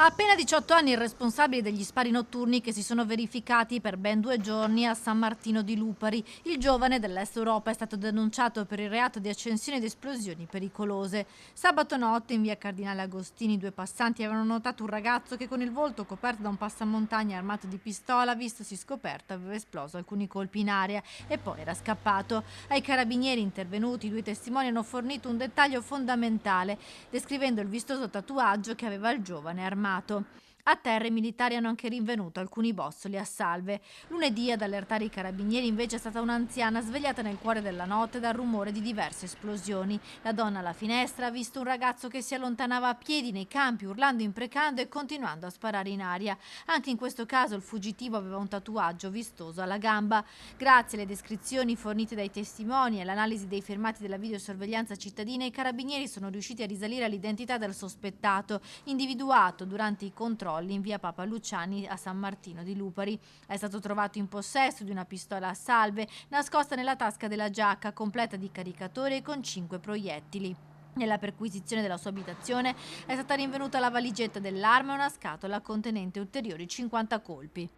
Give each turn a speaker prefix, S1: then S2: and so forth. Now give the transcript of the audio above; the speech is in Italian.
S1: Ha appena 18 anni il responsabile degli spari notturni che si sono verificati per ben 2 giorni a San Martino di Lupari. Il giovane dell'Est Europa è stato denunciato per il reato di accensione ed esplosioni pericolose. Sabato notte in via Cardinale Agostini 2 passanti avevano notato un ragazzo che con il volto coperto da un passamontagna armato di pistola, vistosi scoperto, aveva esploso alcuni colpi in aria e poi era scappato. Ai carabinieri intervenuti i due testimoni hanno fornito un dettaglio fondamentale, descrivendo il vistoso tatuaggio che aveva il giovane armato. A terra i militari hanno anche rinvenuto alcuni bossoli a salve. Lunedì ad allertare i carabinieri invece è stata un'anziana svegliata nel cuore della notte dal rumore di diverse esplosioni. La donna alla finestra ha visto un ragazzo che si allontanava a piedi nei campi, urlando, imprecando e continuando a sparare in aria. Anche in questo caso il fuggitivo aveva un tatuaggio vistoso alla gamba. Grazie alle descrizioni fornite dai testimoni e all'analisi dei filmati della videosorveglianza cittadina, i carabinieri sono riusciti a risalire all'identità del sospettato, individuato durante i controlli in via Papa Luciani a San Martino di Lupari. È stato trovato in possesso di una pistola a salve nascosta nella tasca della giacca, completa di caricatore e con 5 proiettili. Nella perquisizione della sua abitazione è stata rinvenuta la valigetta dell'arma e una scatola contenente ulteriori 50 colpi.